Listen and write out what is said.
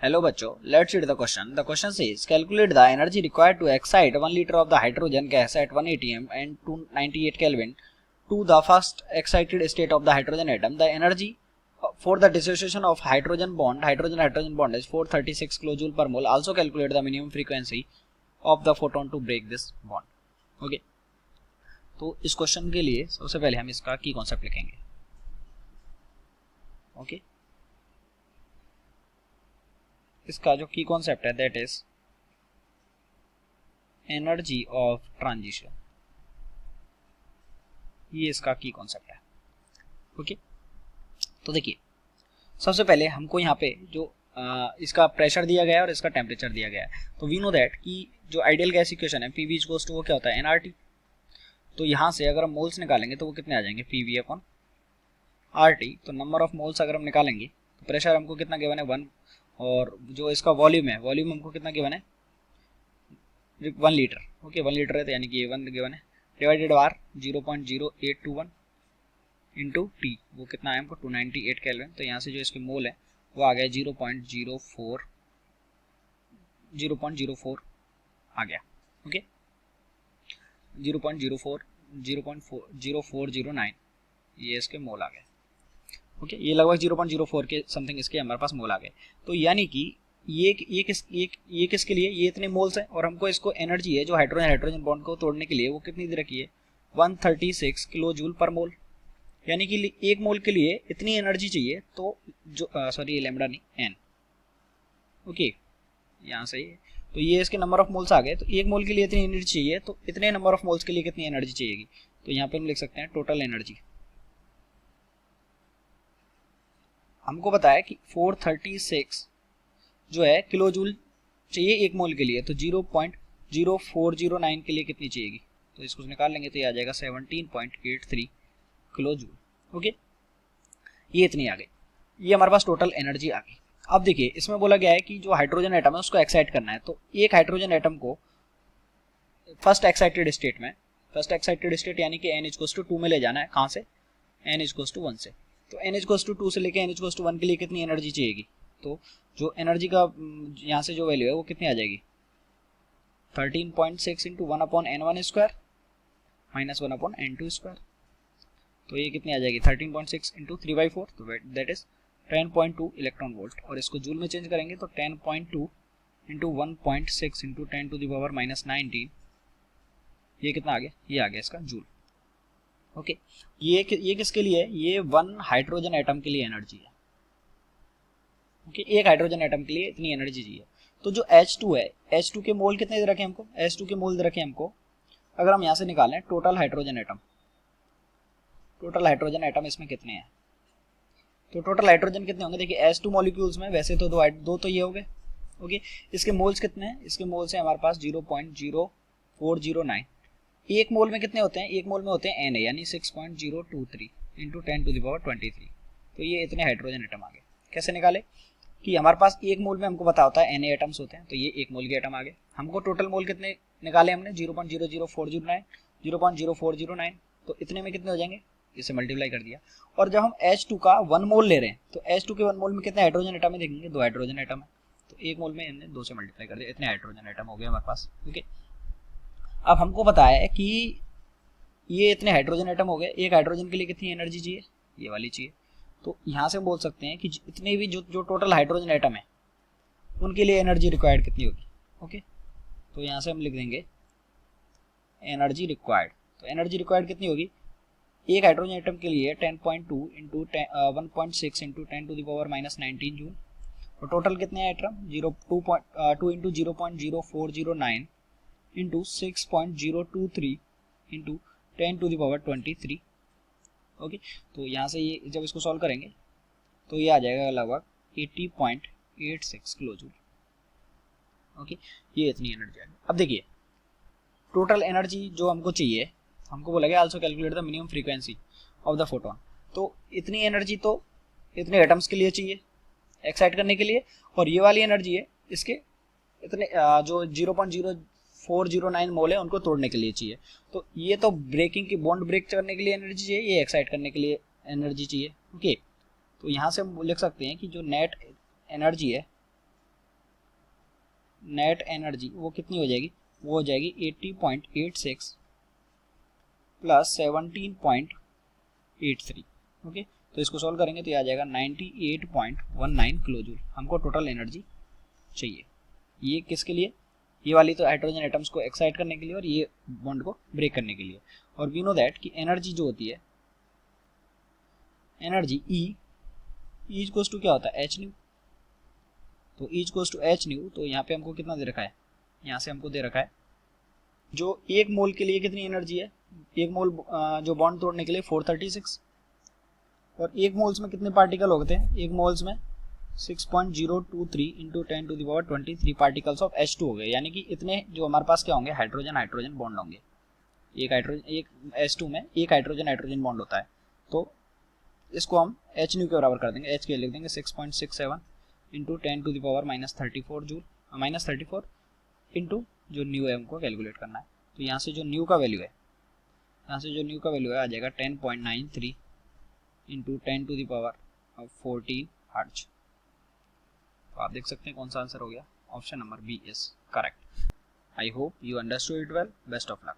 Hello बच्चों, let's read the question. The question says calculate the energy required to excite 1 liter of the hydrogen gas at 1 atm and 298 Kelvin to the first excited state of the hydrogen atom. The energy for the dissociation of hydrogen bond is 436 kilojoule per mole. Also calculate the minimum frequency of the photon to break this bond. Okay. तो इस question के लिए सबसे पहले हम इसका की concept लिखेंगे. ओके. इसका जो की कॉन्सेप्ट है that is energy of transition. ये इसका की कॉन्सेप्ट है. ओके. तो देखिए सबसे पहले हमको यहाँ पे जो इसका प्रेशर दिया गया है और इसका टेम्परेचर दिया गया है. तो वी नो दैट कि जो आइडियल गैस इक्वेशन है पीवी इक्वल्स टू वो क्या होता है एनआरटी. तो यहाँ से अगर हम मोल्स निकालेंगे तो वो कितने आ जाएंगे पीवी अपॉन आरटी. तो नंबर ऑफ मोल्स अगर हम निकालेंगे तो प्रेशर हमको कितना गिवन है 1 और जो इसका वॉल्यूम है वॉल्यूम हमको कितना गिवन है 1 लीटर. ओके 1 लीटर है तो यानी कि ये 1 गिवन है डिवाइडेड बार 0.0821 इंटू टी वो कितना है हमको 298 केल्विन. तो यहाँ से जो इसके मोल है वो आ गया 0.04 आ गया. ओके 0.0409 ये इसके मोल आ गए. ओके ये लगभग 0.04 के समथिंग इसके हमारे पास मोल आ गए. तो यानी कि ये किसके लिए ये इतने मोल्स हैं और हमको इसको एनर्जी है जो हाइड्रोजन बॉन्ड को तोड़ने के लिए वो कितनी दे रखी है 136 किलो जूल पर मोल. यानी कि एक मोल के लिए इतनी एनर्जी चाहिए. तो जो सॉरी लैम्डा नहीं एन. ओके यहाँ से तो ये इसके नंबर ऑफ मोल्स आ गए. तो एक मोल के लिए इतनी एनर्जी चाहिए तो इतने नंबर ऑफ मोल्स के लिए कितनी एनर्जी चाहिएगी. तो यहाँ पे हम लिख सकते हैं टोटल एनर्जी. हमको बताया कि 436 जो है किलो जूल चाहिए एक मोल के लिए. तो 0.0409 के लिए कितनी चाहिएगी. तो इसको निकाल लेंगे तो ये आ जाएगा 17.83 किलो जूल. ओके ये इतनी आ गई. ये हमारे पास टोटल एनर्जी आ गई. अब देखिए इसमें बोला गया है कि जो हाइड्रोजन एटम है उसको एक्साइट करना है. तो एक हाइड्रोजन एटम को फर्स्ट एक्साइटेड स्टेट यानी कि n=2 में ले जाना है. कहाँ से n=1 से. तो n=2 से लेके n=1 के लिए कितनी एनर्जी चाहिएगी. तो जो एनर्जी का यहाँ से जो वैल्यू है वो कितनी आ जाएगी 13.6 into 1/n1 square minus 1/n2 square. तो ये कितनी आ जाएगी 13.6 इंटू 3/4 तो दैट इज 10.2 इलेक्ट्रॉन वोल्ट. और इसको जूल में चेंज करेंगे तो 10.2 इंटू 1.6 इंटू 10⁻⁻19 ये कितना आ गया ये आ गया इसका जूल. ओके ये किसके लिए है ये 1 हाइड्रोजन एटम के लिए एनर्जी है. ओके एक हाइड्रोजन एटम के लिए इतनी एनर्जी चाहिए. तो जो H2 है H2 के मोल कितने दे रखे हमको H2 के मोल दे रखे हमको अगर हम यहाँ से निकालें टोटल हाइड्रोजन एटम इसमें कितने हैं. तो टोटल हाइड्रोजन कितने होंगे देखिए H2 मॉलिक्यूल्स में वैसे तो दो तो ये हो गए. ओके इसके मोल्स कितने हैं इसके मोल्स हैं हमारे पास 0.0409. एक मोल में कितने होते हैं एक मोल में होते हैं Na यानी 6.023 इंटू 10⁻23. तो ये इतने हाइड्रोजन एटम आ गए. कैसे निकाले कि हमारे पास एक मोल में हमको पता होता है Na एटम्स होते हैं. तो ये एक मोल के एटम आ गए. हमको टोटल मोल कितने निकाले हमने 0.00409. तो इतने में कितने हो जाएंगे इसे मल्टीप्लाई कर दिया. और जब हम H2 का 1 मोल ले रहे हैं तो H2 के 1 मोल में कितने हाइड्रोजन एटम है देखेंगे 2 हाइड्रोजन एटम है. तो एक मोल में हमने 2 से मल्टीप्लाई कर दिया इतने हाइड्रोजन एटम हो गए हमारे पास. ओके अब हमको बताया है कि ये इतने हाइड्रोजन एटम हो गए. एक हाइड्रोजन के लिए कितनी एनर्जी चाहिए ये वाली चाहिए. तो यहाँ से बोल सकते हैं कि इतने भी जो टोटल हाइड्रोजन एटम है उनके लिए एनर्जी रिक्वायर्ड कितनी होगी. ओके तो यहाँ से हम लिख देंगे एनर्जी रिक्वायर्ड. तो एनर्जी रिक्वायर्ड कितनी होगी एक हाइड्रोजन एटम के लिए 10.2 इंटू 1.6 इंटू 10⁻⁻19 जूल. और टोटल कितने हैं atom 2 into 0.0409 into 6.023 into 10⁻23. Okay तो यहाँ से ये जब इसको सॉल्व करेंगे तो ये आ जाएगा लगभग 80.86 किलो जूल. ओके ये इतनी एनर्जी आ गई. अब देखिए टोटल एनर्जी जो हमको चाहिए हमको बोला गया also calculate the minimum frequency of the photon. तो इतनी एनर्जी तो इतने एटम्स के लिए चाहिए एक्साइट करने के लिए. और ये वाली एनर्जी है इसके इतने जो 0.0409 मोल है उनको तोड़ने के लिए चाहिए. तो ये तो ब्रेकिंग की बॉन्ड ब्रेक करने के लिए एनर्जी चाहिए ये एक्साइट करने के लिए एनर्जी चाहिए. ओके तो यहाँ से हम लिख सकते हैं कि जो नेट एनर्जी है नेट एनर्जी वो कितनी हो जाएगी, वो हो जाएगी 80.86 प्लस 17.83। ओके, तो इसको सॉल्व करेंगे तो ये आ जाएगा 98.19 किलो जूल हमको टोटल एनर्जी चाहिए। ये किसके लिए, ये वाली तो हाइड्रोजन एटम्स को एक्साइट करने के लिए और ये बॉन्ड को ब्रेक करने के लिए। और वी नो दैट कि एनर्जी जो होती है, एनर्जी ई इक्वल्स टू क्या होता है, एच न्यू। तो E equals to h nu, तो यहाँ पे हमको कितना दे रखा है, यहाँ से हमको दे रखा है जो एक मोल के लिए कितनी एनर्जी है, एक मोल जो बॉन्ड तोड़ने के लिए 436, और एक मोल्स में कितने पार्टिकल होते हैं, एक मोल्स में 6.023 into 10 to the power 23 particles of H2 हो गए। यानी कि इतने जो हमारे पास क्या होंगे, हाइड्रोजन हाइड्रोजन बॉन्ड होंगे। एक हाइड्रोजन, एक H2 में एक हाइड्रोजन हाइड्रोजन बॉन्ड होता है। तो इसको हम एच न्यू के बराबर कर देंगे, एच के लिख देंगे 6.67 into 10 to the power -34 joule, -34 into जो न्यू है हमको कैलकुलेट करना है। तो यहाँ से जो न्यू का वैल्यू है, यहाँ से जो न्यू का वैल्यू है आ जाएगा 10.93 into 10 to the power 14 hertz. तो आप देख सकते हैं कौन सा आंसर हो गया, option number b is correct. I hope you understood it well, best of luck.